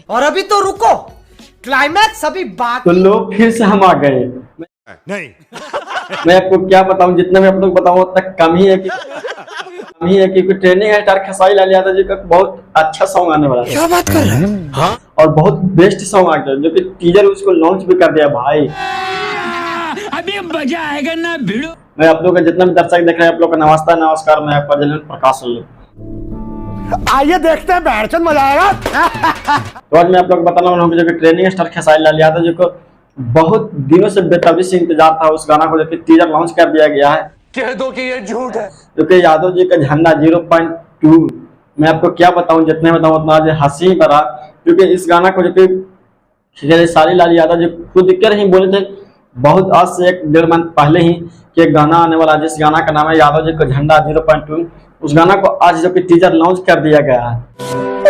और अभी तो रुको, क्लाइमैक्स अभी बाकी। तो लोग फिर से हम आ गए। नहीं मैं आपको क्या बताऊं, जितना मैं आप लोग बताऊं उतना कम ही है कि ट्रेनिंग स्टार खेसारी लाल यादव जी का बहुत अच्छा सॉन्ग आने वाला है। क्या बात कर रहे हैं? हाँ और बहुत बेस्ट सॉन्ग आ गया, जो कि टीजर उसको लॉन्च भी कर दिया भाई। अभी मजा आएगा ना भिड़ो। मैं आप लोग का जितना भी दर्शक देख रहे हैं, आप लोग का नमस्कार। मैं आपका जलन प्रकाश सोलू। आइए देखते हैं, बैठचंद मजा आएगा। तो आज मैं आप लोग को बताने वाला हूं कि जो कि ट्रेनिंग स्टार खेसारी लाल यादव जी को बहुत दिनों से बेताबी से इंतजार था उस गाना को, जो कि टीजर लॉन्च कर दिया गया है। कह दो कि ये झूठ है। जो कि यादव जी का झंडा 0.2, मैं आपको क्या बताऊं, जितने बताऊं उतना आज हंसी भरा, क्योंकि इस गाना को जो कि खेसारी लाल यादव जी खुद कर ही बोले थे बहुत आज से 1-1.5 मंथ पहले ही कि एक गाना आने वाला, जिस गाना का नाम है यादव जी का झंडा 0.2। उस गाना को आज जो कि टीजर लॉन्च कर दिया गया है।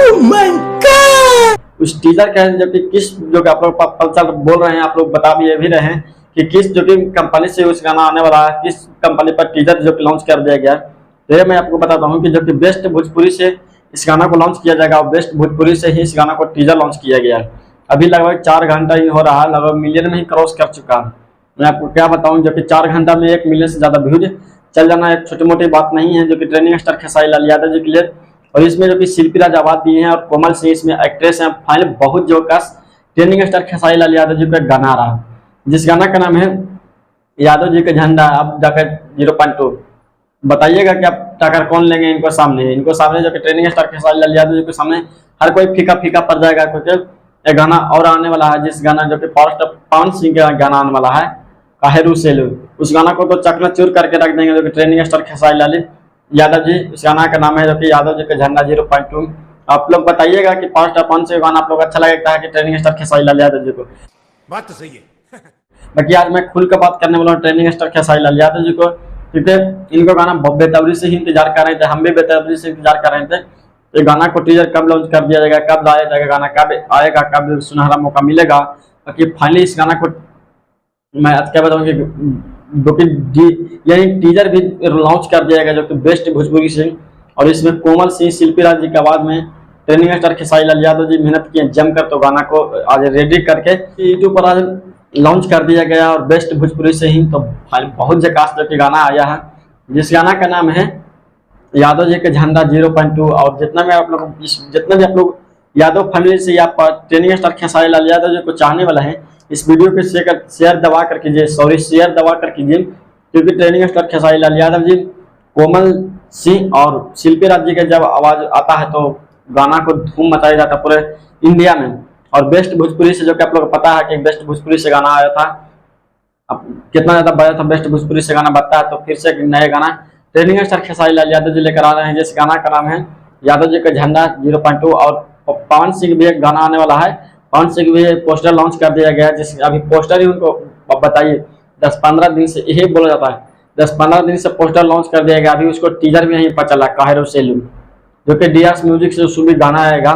Oh my God! उस टीजर का जो कि किस, जो कि आप लोग पल्सर बोल रहे हैं, आप लोग बता भी रहे हैं कि किस जो कि कंपनी से उस गाना आने वाला है, किस कंपनी पर टीजर जो कि लॉन्च कर दिया गया। तो ये मैं आपको बताता हूँ कि जो कि बेस्ट भोजपुरी से इस गाना को लॉन्च किया जाएगा, और बेस्ट भोजपुरी से ही इस गाना को टीजर लॉन्च किया गया है। अभी लगभग 4 घंटा ही हो रहा है, लगभग मिलियन में ही क्रॉस कर चुका है। मैं आपको क्या बताऊं, जो कि 4 घंटा में 1 मिलियन से ज्यादा व्यूज चल जाना एक छोटी मोटी बात नहीं है, जो कि ट्रेनिंग स्टार खेसारी लाल यादव जी के लिए। और इसमें जो कि शिल्पी राज आवाज दिए हैं और कोमल सिंह इसमें एक्ट्रेस हैं। फाइनल बहुत जोकस ट्रेनिंग स्टार खेसारी लाल यादव जी का गाना रहा, जिस गाना का नाम है यादव जी का झंडा अब जाकर 0.2। बताइएगा कि आप टक्कर कौन लेंगे इनको सामने जो कि ट्रेनिंग स्टार खेसारी लाल यादव जी के सामने हर कोई फीका फीका पड़ जाएगा, क्योंकि एक गाना और आने वाला है, जिस गाना जो कि पावर स्टार पवन सिंह का गाना आने वाला है, काहेरू सेलू। उस गाना को तो चकनाचूर करके रख देंगे जो कि ट्रेनिंग स्टार खेसारी लाल यादव जी। उस गाना का नाम है जो कि यादव जी का झंडा 0.2। आप लोग बताइएगा कि पावर स्टार पवन सिंह गाना आप लोग अच्छा लगता है कि ट्रेनिंग स्टार खेसारी लाल यादव जी को। बात तो सही है। बाकी आज मैं खुल कर बात करने वाला हूँ ट्रेनिंग स्टार खेसारी लाल यादव जी को, क्योंकि इनको गाना बेताबरी से ही इंतजार कर रहे थे, हम भी बेताबरी से इंतजार कर रहे थे। ये गाना को टीजर कब लॉन्च कर दिया जाएगा, कब लाया जाएगा, गाना कब आएगा, कब सुनहरा मौका मिलेगा। बाकी फाइनली इस गाना को मैं आज क्या बताऊँ कि यानी टीजर भी लॉन्च कर दिया गया, जो कि बेस्ट भोजपुरी से। और इसमें कोमल सिंह शिल्पी राज जी की आवाज में ट्रेनिंग स्टार खेसारी लाल यादव जी मेहनत किए जमकर, तो गाना को आज रेडी करके यूट्यूब पर आज लॉन्च कर दिया गया, और बेस्ट भोजपुरी से ही तो बहुत झकास जो कि गाना आया है, जिस गाना का नाम है यादव जी के झंडा 0.2। और जितना भी आप लोग यादव फैमिली से या ट्रेनिंग स्टार खेसारी लाल यादव जी को चाहने वाला है, इस वीडियो को शेयर दबा कर कीजिए, क्योंकि ट्रेनिंग स्टार खेसारी लाल यादव जी, कोमल सिंह और शिल्पी राज जी का जब आवाज आता है तो गाना को धूम मचाया जाता है पूरे इंडिया में। और बेस्ट भोजपुरी से, जो कि आप लोग को पता है कि बेस्ट भोजपुरी से गाना आया था, अब कितना ज्यादा बजा था बेस्ट भोजपुरी से गाना बजता है, तो फिर से नया गाना ट्रेनिंग स्टार खेसारी लाल यादव जी लेकर आ रहे हैं, जिस गाना का नाम है यादव जी का झंडा 0.2। और पवन सिंह भी एक गाना आने वाला है, पवन सिंह भी पोस्टर लॉन्च कर दिया गया है, जिस अभी पोस्टर ही उनको बताइए 10-15 दिन से यही बोला जाता है, 10-15 दिन से पोस्टर लॉन्च कर दिया गया। अभी उसको टीजर भी नहीं पता चला, काहेरू सेलू, जो कि डीआर म्यूजिक से सुबह गाना आएगा,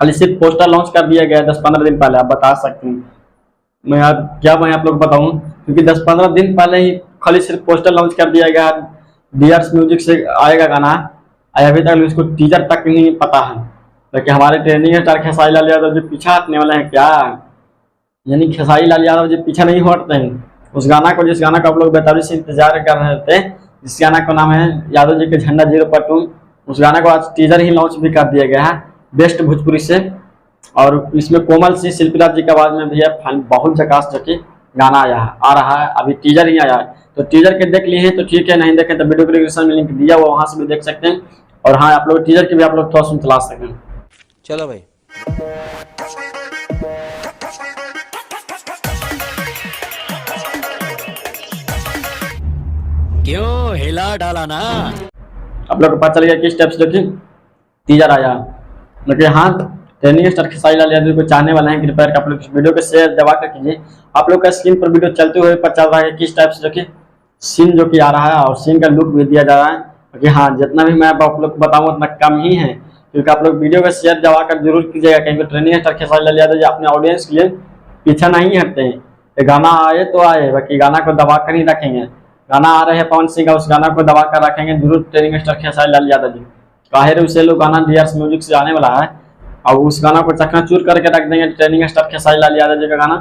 खाली सिर्फ पोस्टर लॉन्च कर दिया गया 10-15 दिन पहले। आप बता सकते हैं मैं आप लोग बताऊं, क्योंकि 10-15 दिन पहले ही खाली सिर्फ पोस्टर लॉन्च कर दिया गया, डीआर म्यूजिक से आएगा गाना, अभी तक उसको टीजर तक नहीं पता है। लेकिन हमारे ट्रेनिंग स्टार खेसारी लाल यादव जी पीछा हटने वाले हैं क्या, यानी खेसारी लाल यादव जी पीछा नहीं हटते हैं उस गाना को, जिस गाना को आप लोग बेताबी से इंतजार कर रहे थे, जिस गाना का नाम है यादव जी के झंडा 0.2। उस गाना को आज टीजर ही लॉन्च भी कर दिया गया है बेस्ट भोजपुरी से, और इसमें कोमल सिंह शिल्पी राज जी की आवाज में भी है बहुत झकास जो कि गाना आ रहा है, अभी टीजर ही आया है। तो टीजर के देख लिए हैं तो ठीक है, नहीं देखें तो वीडियो के डिस्क्रिप्शन में लिंक दिया हुआ, वहां से भी देख सकते हैं। और हाँ, आप लोग टीजर के भी आप लोग थोड़ा सुन चला सकते हैं। चलो भाई, क्यों हिला डाला ना। आप लोग को पता चल गया किस स्टेप्स जो कि टीजर आया। लेकिन हाँ, ट्रेनिंग स्टार खेसारी लाल यादव को चाहने वाले हैं, कृपया आप लोग वीडियो को शेयर दबा कर कीजिए। आप लोग का स्क्रीन पर वीडियो चलते हुए पता चल रहा है किस टाइप से जो कि सीन जो कि आ रहा है, और सीन का लुक भी दिया जा रहा है। क्योंकि हाँ, जितना भी मैं आप लोग को बताऊँ उतना कम ही है, क्योंकि आप लोग वीडियो का शेयर दबा कर जरूर कीजिएगा, क्योंकि ट्रेनिंग स्टार खेसारी लाल यादव जी अपने ऑडियंस के लिए पीछा नहीं हटते हैं। गाना आए तो आए, बाकी गाना को दबा कर ही रखेंगे। गाना आ रहे हैं पवन सिंह का, उस गाना को दबा कर रखेंगे जरूर ट्रेनिंग स्टार खेसारी लाल यादव जी। काहेरू सेलू गाना डीआर म्यूजिक से आने वाला है, और उस गाना को चकनाचूर करके रख देंगे ट्रेंडिंग स्टार खेसारी लाल यादव जी का गाना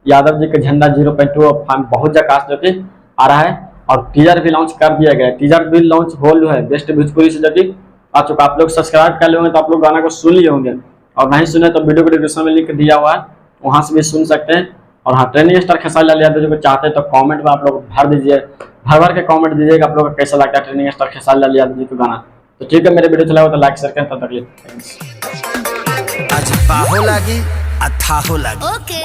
यादव जी के झंडा 0.2 बहुत जकास जो कि आ रहा है। और टीजर भी लॉन्च कर दिया गया है, टीजर भी लॉन्च हो जो है बेस्ट भोजपुरी से जो कि आ चुका। आप लोग सब्सक्राइब कर लेंगे तो आप लोग गाना को सुन लिए होंगे, और नहीं सुने तो वीडियो को डिस्क्रिप्शन में लिंक दिया हुआ है, वहां से भी सुन सकते हैं। और हाँ, ट्रेंडिंग स्टार खेसारी लाल यादव जी को चाहते हैं तो कमेंट में आप लोग भर दीजिए, भर के कमेंट दीजिएगा आप लोग को कैसा लगता है ट्रेंडिंग स्टार खेसारी लाल यादव जी का गाना। तो ठीक है, मेरे वीडियो चला हो तो लाइक शेयर करें, तब तक के लिए आज बाहो लागी अथाहो लागी।